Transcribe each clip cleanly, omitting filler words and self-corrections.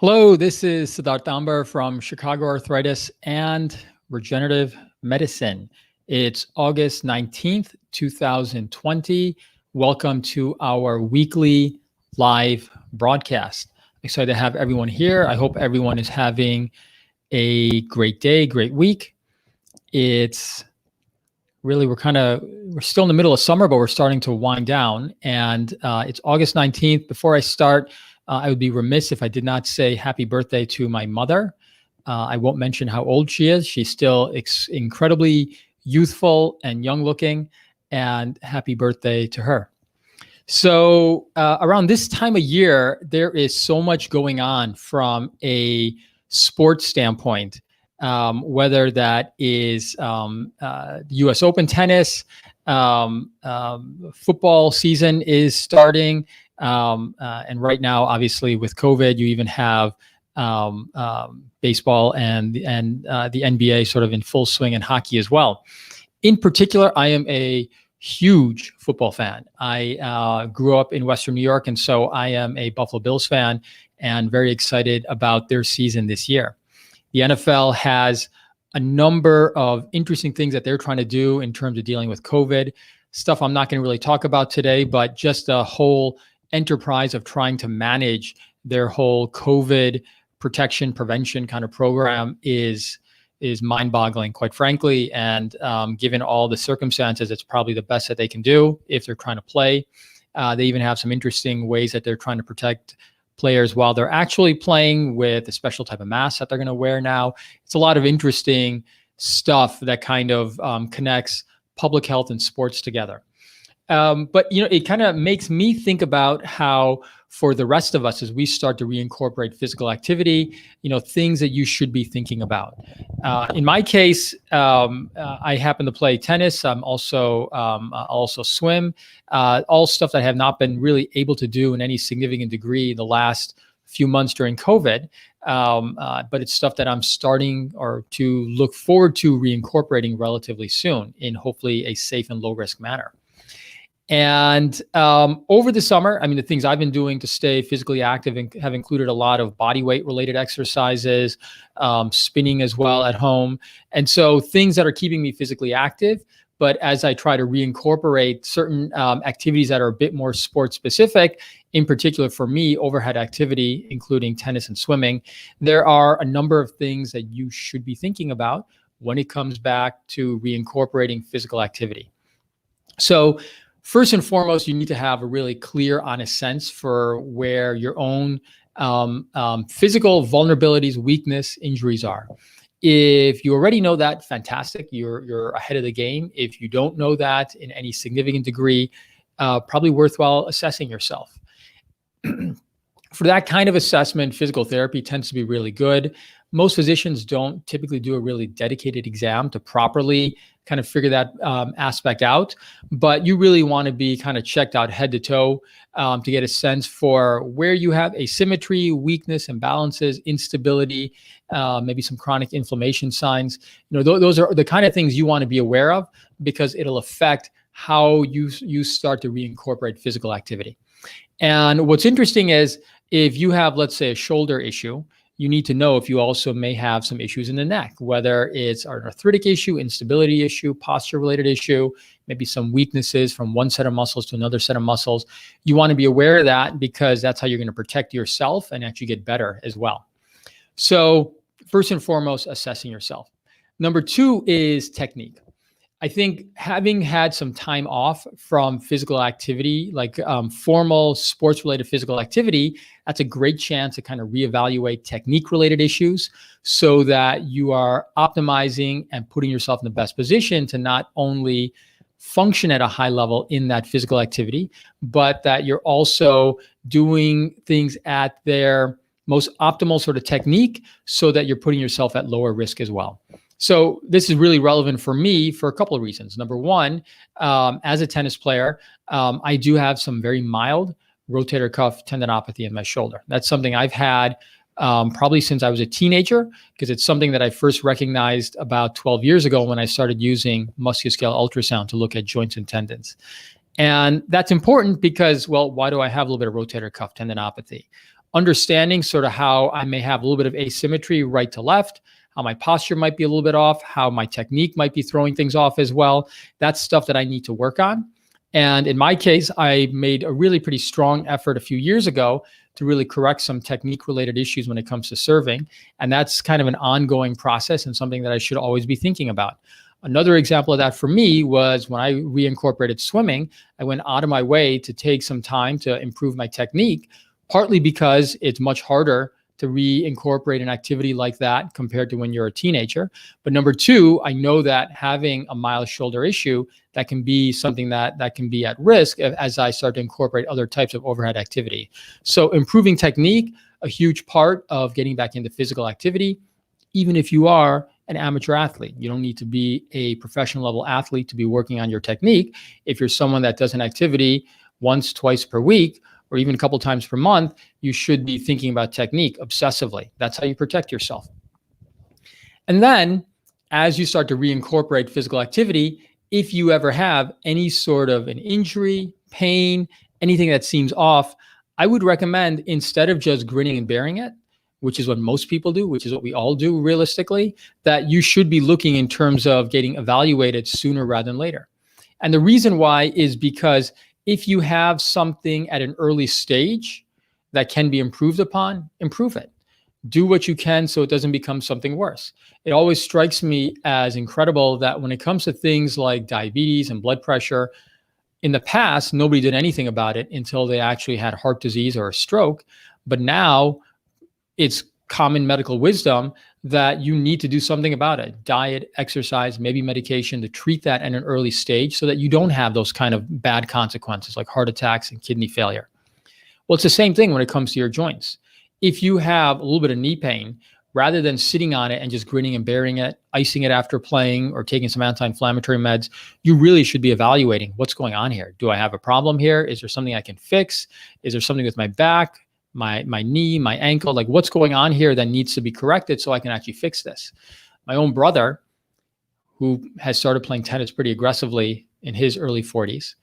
Hello, this is Siddharth Ambar from Chicago Arthritis and Regenerative Medicine. It's August 19th, 2020. Welcome to our weekly live broadcast. Excited to have everyone here. I hope everyone is having a great day, great week. It's really, we're still in the middle of summer, but we're starting to wind down. And it's August 19th. Before I start, I would be remiss if I did not say happy birthday to my mother. I won't mention how old she is. She's still incredibly youthful and young looking, and happy birthday to her. So around this time of year, there is so much going on from a sports standpoint, whether that is US Open tennis, football season is starting. And right now, obviously, with COVID, you even have baseball and the NBA sort of in full swing, and hockey as well. In particular, I am a huge football fan. I grew up in Western New York, and so I am a Buffalo Bills fan and very excited about their season this year. The NFL has a number of interesting things that they're trying to do in terms of dealing with COVID. Stuff I'm not going to really talk about today, but just a whole enterprise of trying to manage their whole COVID protection prevention kind of program is mind-boggling, quite frankly. And given all the circumstances, it's probably the best that they can do if they're trying to play. They even have some interesting ways that they're trying to protect players while they're actually playing, with a special type of mask that they're going to wear now. It's a lot of interesting stuff that kind of connects public health and sports together. But, it kind of makes me think about how, for the rest of us, as we start to reincorporate physical activity, things that you should be thinking about. In my case, I happen to play tennis. I also swim, all stuff that I have not been really able to do in any significant degree in the last few months during COVID. But it's stuff that I'm starting or to look forward to reincorporating relatively soon in hopefully a safe and low risk manner. And over the summer, the things I've been doing to stay physically active have included a lot of body weight related exercises, spinning as well at home. And so things that are keeping me physically active. But as I try to reincorporate certain activities that are a bit more sports specific, in particular for me, overhead activity, including tennis and swimming, there are a number of things that you should be thinking about when it comes back to reincorporating physical activity. So first and foremost, you need to have a really clear, honest sense for where your own physical vulnerabilities, weakness, injuries are. If you already know that, fantastic, you're ahead of the game. If you don't know that in any significant degree, probably worthwhile assessing yourself. For that kind of assessment, physical therapy tends to be really good. Most physicians don't typically do a really dedicated exam to properly kind of figure that aspect out, but you really want to be kind of checked out head to toe to get a sense for where you have asymmetry, weakness, imbalances, instability, maybe some chronic inflammation signs. Those are the kind of things you want to be aware of, because it'll affect how you start to reincorporate physical activity. And what's interesting is, if you have, let's say, a shoulder issue, you need to know if you also may have some issues in the neck, whether it's an arthritic issue, instability issue, posture-related issue, maybe some weaknesses from one set of muscles to another set of muscles. You want to be aware of that, because that's how you're going to protect yourself and actually get better as well. So first and foremost, assessing yourself. Number two is technique. I think having had some time off from physical activity, like formal sports-related physical activity, that's a great chance to kind of reevaluate technique-related issues, so that you are optimizing and putting yourself in the best position to not only function at a high level in that physical activity, but that you're also doing things at their most optimal sort of technique, so that you're putting yourself at lower risk as well. So this is really relevant for me for a couple of reasons. Number one, as a tennis player, I do have some very mild rotator cuff tendinopathy in my shoulder. That's something I've had probably since I was a teenager, because it's something that I first recognized about 12 years ago when I started using musculoskeletal ultrasound to look at joints and tendons. And that's important because, well, why do I have a little bit of rotator cuff tendinopathy? understanding sort of how I may have a little bit of asymmetry right to left, how my posture might be a little bit off, how my technique might be throwing things off as well. That's stuff that I need to work on. And in my case, I made a really pretty strong effort a few years ago to really correct some technique related issues when it comes to serving. And that's kind of an ongoing process and something that I should always be thinking about. Another example of that for me was when I reincorporated swimming, I went out of my way to take some time to improve my technique, partly because it's much harder to reincorporate an activity like that compared to when you're a teenager. But number two, I know that having a mild shoulder issue, that can be something that can be at risk as I start to incorporate other types of overhead activity. So improving technique, a huge part of getting back into physical activity, even if you are an amateur athlete. You don't need to be a professional level athlete to be working on your technique. If you're someone that does an activity once, twice per week, or even a couple times per month, you should be thinking about technique obsessively. That's how you protect yourself. And then as you start to reincorporate physical activity, if you ever have any sort of an injury, pain, anything that seems off, I would recommend, instead of just grinning and bearing it, which is what most people do, which is what we all do realistically, that you should be looking in terms of getting evaluated sooner rather than later. And the reason why is because if you have something at an early stage that can be improved upon, improve it. Do what you can so it doesn't become something worse. It always strikes me as incredible that when it comes to things like diabetes and blood pressure, in the past, nobody did anything about it until they actually had heart disease or a stroke. But now it's common medical wisdom that you need to do something about it. Diet, exercise, maybe medication to treat that at an early stage so that you don't have those kind of bad consequences like heart attacks and kidney failure. Well, it's the same thing when it comes to your joints. If you have a little bit of knee pain, rather than sitting on it and just grinning and bearing it, icing it after playing or taking some anti-inflammatory meds, you really should be evaluating what's going on here. Do I have a problem here? Is there something I can fix? Is there something with my back, my knee, my ankle? Like, what's going on here that needs to be corrected so I can actually fix this? My own brother, who has started playing tennis pretty aggressively in his early 40s,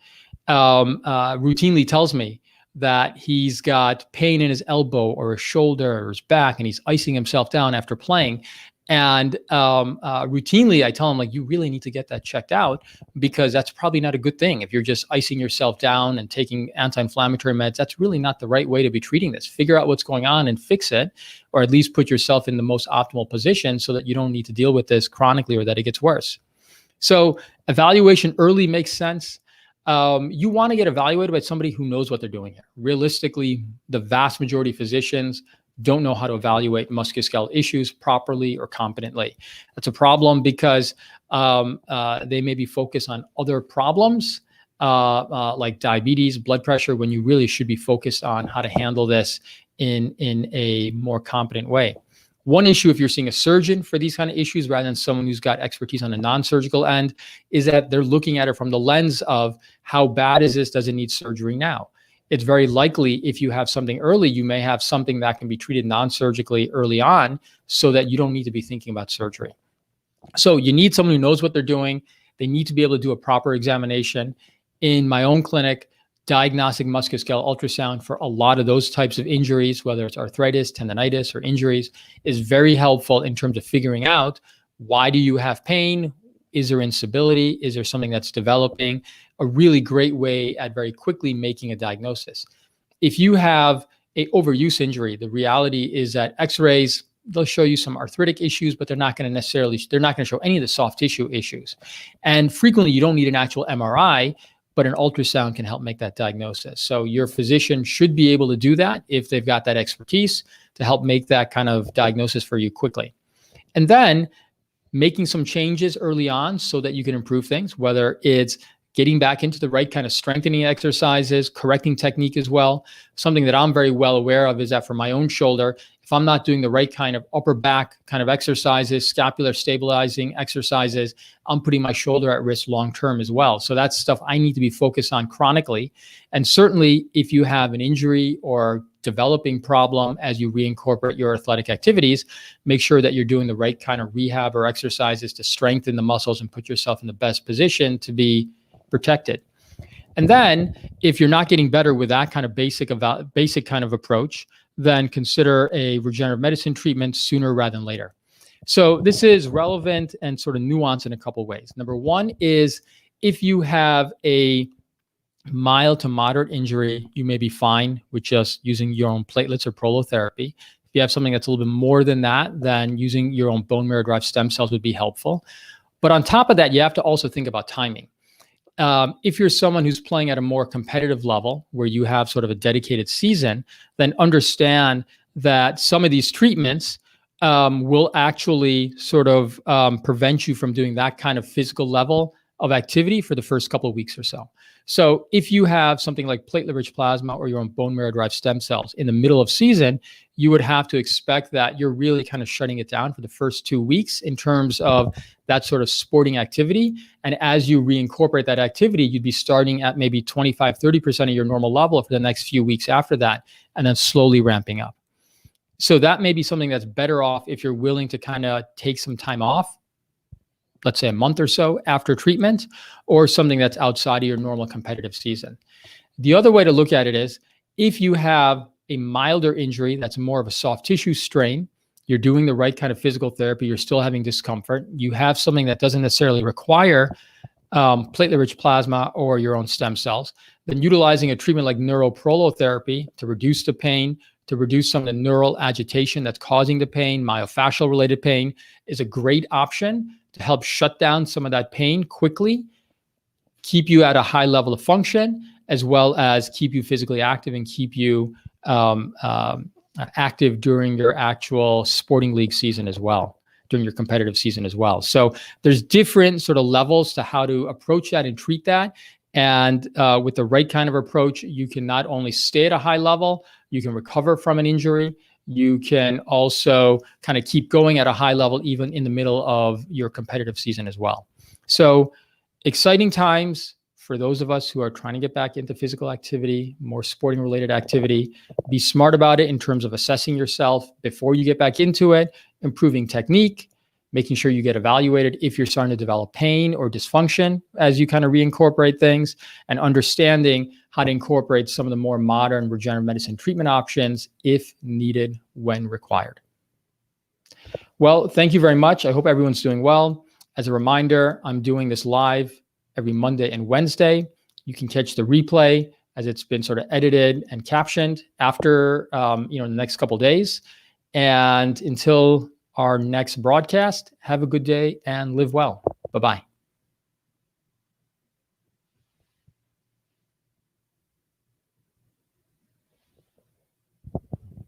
routinely tells me that he's got pain in his elbow or his shoulder or his back, and he's icing himself down after playing. And routinely I tell him, like, you really need to get that checked out, because that's probably not a good thing. If you're just icing yourself down and taking anti-inflammatory meds, that's really not the right way to be treating this. Figure out what's going on and fix it, or at least put yourself in the most optimal position so that you don't need to deal with this chronically or that it gets worse. So evaluation early makes sense. You want to get evaluated by somebody who knows what they're doing here. Realistically, the vast majority of physicians don't know how to evaluate musculoskeletal issues properly or competently. That's a problem because they may be focused on other problems like diabetes, blood pressure, when you really should be focused on how to handle this in a more competent way. One issue, if you're seeing a surgeon for these kind of issues rather than someone who's got expertise on the non-surgical end, is that they're looking at it from the lens of how bad is this? Does it need surgery now? It's very likely if you have something early, you may have something that can be treated non-surgically early on so that you don't need to be thinking about surgery. So you need someone who knows what they're doing. They need to be able to do a proper examination. In my own clinic, diagnostic musculoskeletal ultrasound for a lot of those types of injuries, whether it's arthritis, tendonitis, or injuries, is very helpful in terms of figuring out, why do you have pain? Is there instability? Is there something that's developing? A really great way at very quickly making a diagnosis. If you have an overuse injury, the reality is that x-rays, they'll show you some arthritic issues, but they're not going to show any of the soft tissue issues. And frequently you don't need an actual MRI, but an ultrasound can help make that diagnosis. So your physician should be able to do that if they've got that expertise to help make that kind of diagnosis for you quickly. And then making some changes early on so that you can improve things, whether it's getting back into the right kind of strengthening exercises, correcting technique as well. Something that I'm very well aware of is that for my own shoulder, if I'm not doing the right kind of upper back kind of exercises, scapular stabilizing exercises, I'm putting my shoulder at risk long-term as well. So that's stuff I need to be focused on chronically. And certainly if you have an injury or developing problem as you reincorporate your athletic activities, make sure that you're doing the right kind of rehab or exercises to strengthen the muscles and put yourself in the best position to be protected. And then if you're not getting better with that kind of basic kind of approach, then consider a regenerative medicine treatment sooner rather than later. So this is relevant and sort of nuanced in a couple of ways. Number one is if you have a mild to moderate injury, you may be fine with just using your own platelets or prolotherapy. If you have something that's a little bit more than that, then using your own bone marrow-derived stem cells would be helpful. But on top of that, you have to also think about timing. If you're someone who's playing at a more competitive level where you have sort of a dedicated season, then understand that some of these treatments will actually sort of prevent you from doing that kind of physical level of activity for the first couple of weeks or so. So if you have something like platelet-rich plasma or your own bone marrow-derived stem cells in the middle of season, you would have to expect that you're really kind of shutting it down for the first 2 weeks in terms of that sort of sporting activity. And as you reincorporate that activity, you'd be starting at maybe 25, 30% of your normal level for the next few weeks after that, and then slowly ramping up. So that may be something that's better off if you're willing to kind of take some time off, let's say a month or so after treatment, or something that's outside of your normal competitive season. The other way to look at it is if you have a milder injury that's more of a soft tissue strain, you're doing the right kind of physical therapy, you're still having discomfort, you have something that doesn't necessarily require platelet-rich plasma or your own stem cells, then utilizing a treatment like neuroprolotherapy to reduce the pain, to reduce some of the neural agitation that's causing the pain, myofascial-related pain, is a great option to help shut down some of that pain quickly, keep you at a high level of function, as well as keep you physically active and keep you active during your actual sporting league season as well, during your competitive season as well. So there's different sort of levels to how to approach that and treat that. And with the right kind of approach, you can not only stay at a high level, you can recover from an injury, you can also kind of keep going at a high level, even in the middle of your competitive season as well. So exciting times for those of us who are trying to get back into physical activity, more sporting related activity. Be smart about it in terms of assessing yourself before you get back into it, improving technique, making sure you get evaluated if you're starting to develop pain or dysfunction as you kind of reincorporate things, and understanding how to incorporate some of the more modern regenerative medicine treatment options if needed when required. Well, thank you very much. I hope everyone's doing well. As a reminder, I'm doing this live every Monday and Wednesday. You can catch the replay as it's been sort of edited and captioned after the next couple of days. And until our next broadcast, have a good day and live well. Bye-bye.